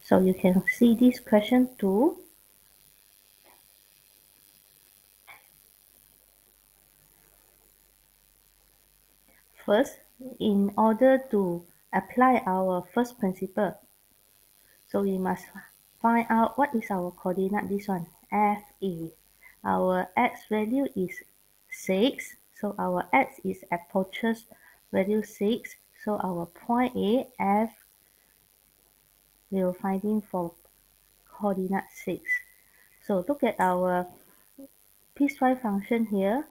So you can see this question too. First, in order to apply our first principle, so we must find out what is our coordinate, this one, FA. Our x value is 6, so our x is approaches value 6, so our point A, F, we will finding for coordinate 6. So look at our piecewise function here.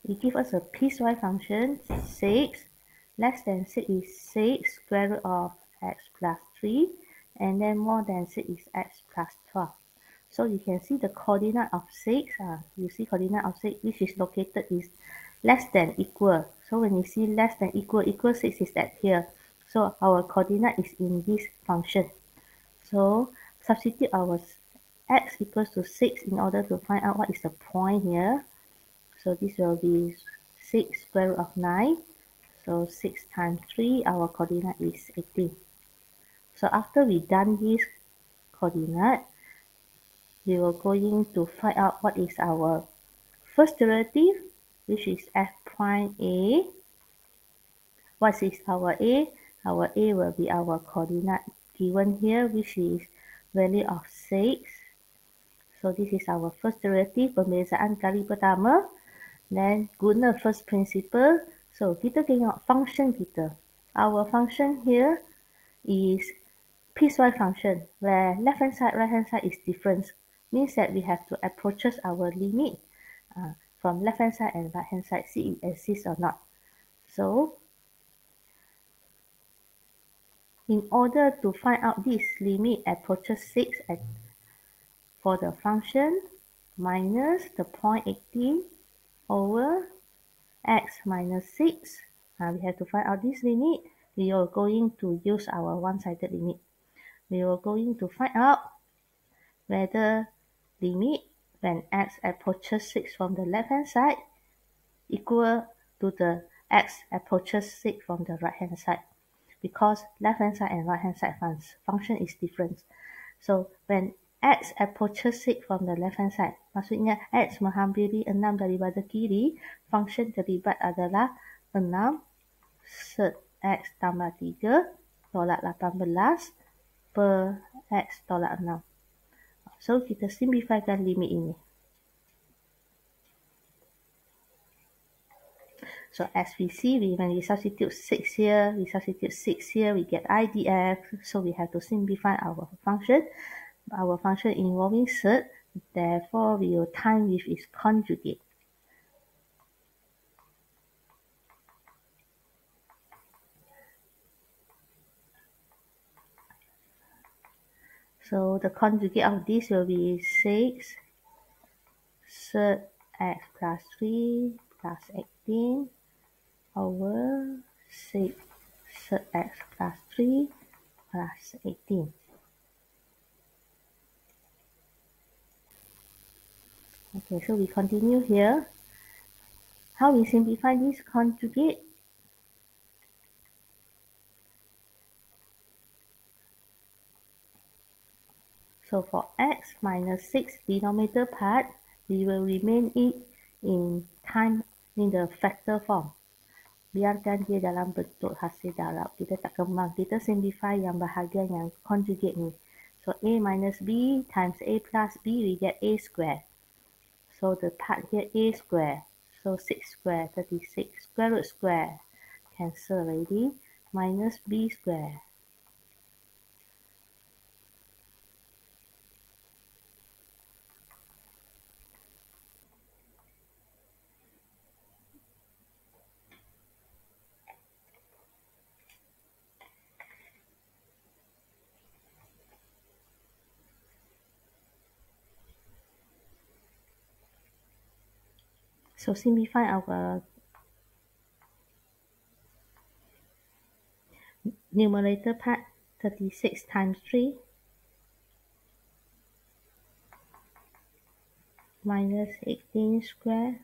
It gives us a piecewise function 6 less than 6 is 6 square root of x plus 3, and then more than 6 is x plus 12. So you can see the coordinate of 6, you see coordinate of 6 which is located is less than equal. So when you see less than equal 6 is at here. So our coordinate is in this function. So substitute our x equals to 6 in order to find out what is the point here. So this will be 6 square root of 9. So 6 times 3, our coordinate is 18. So after we done this coordinate, we will going to find out what is our first derivative, which is f prime a. What is our a? Our a will be our coordinate given here, which is value of 6. So this is our first derivative, pembezaan kali pertama. Then guna first principle, so kita tengok function kita. Our function here is piecewise function, where left hand side, right hand side is different. Means that we have to approaches our limit from left hand side and right hand side, see it exists or not. So in order to find out this limit approaches 6 for the function minus the point 18 over x minus 6, we have to find out this limit. We are going to use our one-sided limit. We are going to find out whether limit when x approaches 6 from the left hand side equal to the x approaches 6 from the right hand side, because left hand side and right hand side function is different. So when x approaches 6 from the left hand side, maksudnya x menghampiri 6 daripada kiri, function terlibat adalah 6 set x tambah 3 tolak 18 per x tolak 6. So kita simplifykan limit ini. So as we see, when we substitute 6 here, we substitute 6 here, we get IDF. So we have to simplify our function. Our function involving set, therefore we will time with its conjugate. So the conjugate of this will be 6 set x plus 3 plus 18 over 6 set x plus 3 plus 18. Okay, so we continue here. How we simplify this conjugate? So for x minus 6 denominator part, we will remain it in the factor form. Biarkan dia dalam bentuk hasil darab. Kita tak kembang. Kita simplify yang bahagian yang conjugate ni. So a minus b times a plus b, we get a square. So the part here a square. So 6 square, 36. Square root square. Cancel already. Minus b square. So simplify our numerator part, 36 times 3 minus 18 square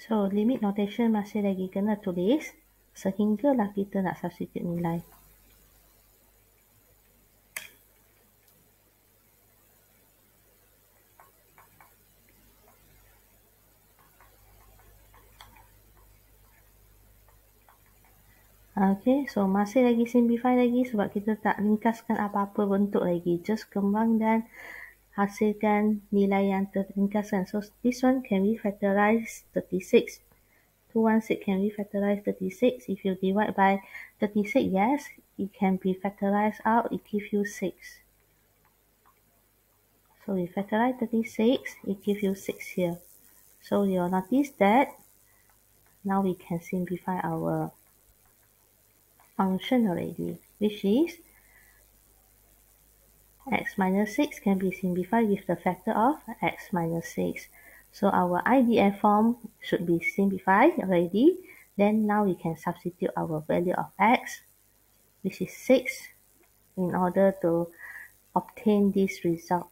So, limit notation masih lagi kena tulis sehinggalah kita nak substitute nilai. Okay, so masih lagi simplify lagi sebab kita tak ringkaskan apa-apa bentuk lagi. Just kembang dan hasilkan nilai yang terringkaskan. So, this one can we factorize 36. 216 can be factorized 36. If you divide by 36, yes, it can be factorized out. It gives you 6. So we factorize 36, it gives you 6 here. So you'll notice that now we can simplify our function already, which is x minus 6 can be simplified with the factor of x minus 6. So our IDF form should be simplified already. Then now we can substitute our value of x, which is 6, in order to obtain this result.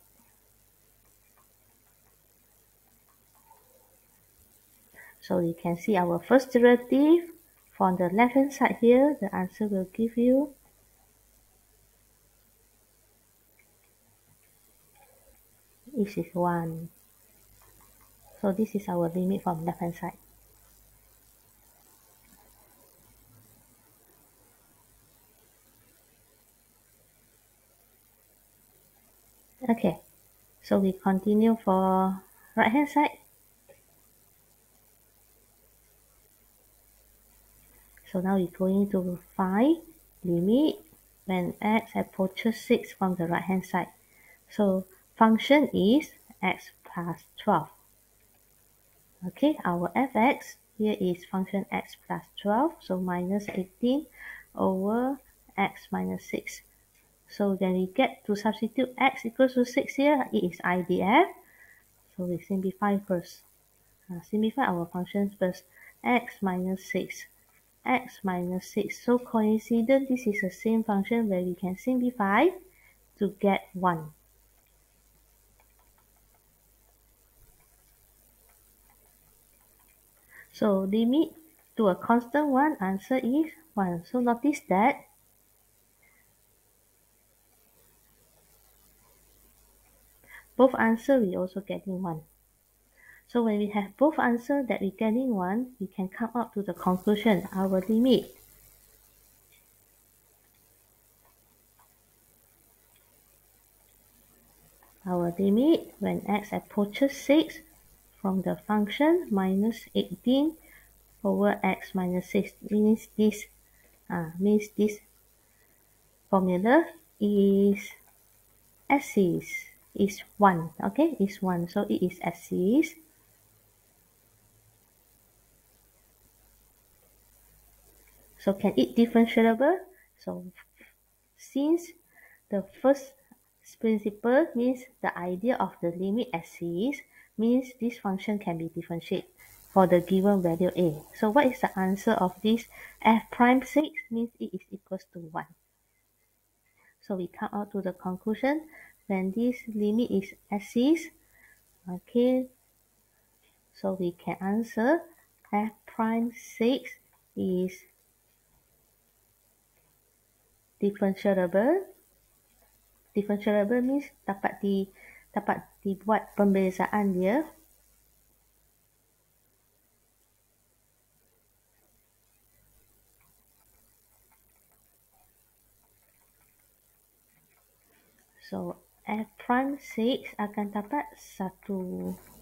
So you can see our first derivative from the left hand side here, the answer will give you this is 1. So this is our limit from left hand side. Okay, so we continue for right hand side. So now we're going to find limit when x approaches 6 from the right hand side. So function is x plus 12. Okay, our fx here is function x plus 12, so minus 18 over x minus 6. So when we get to substitute x equals to 6 here, it is IDF. So we simplify first. Simplify our functions first. X minus 6. X minus 6. So coincident, this is the same function where we can simplify to get 1. So limit to a constant 1, answer is 1. So notice that both answer we also getting 1. So when we have both answer that we getting 1, we can come up to the conclusion. Our limit when x approaches 6 from the function minus 18 over x minus 6 means this formula is is 1. Okay, is 1. So it is axis. So can it differentiable? So since the first principle means the idea of the limit axis means this function can be differentiated for the given value a. So what is the answer of this f prime 6 means it is equals to 1. So we come out to the conclusion when this limit is axis. Okay, so we can answer f prime 6 is differentiable. Differentiable means dapat dibuat pembezaan dia. So f prime 6 akan dapat 1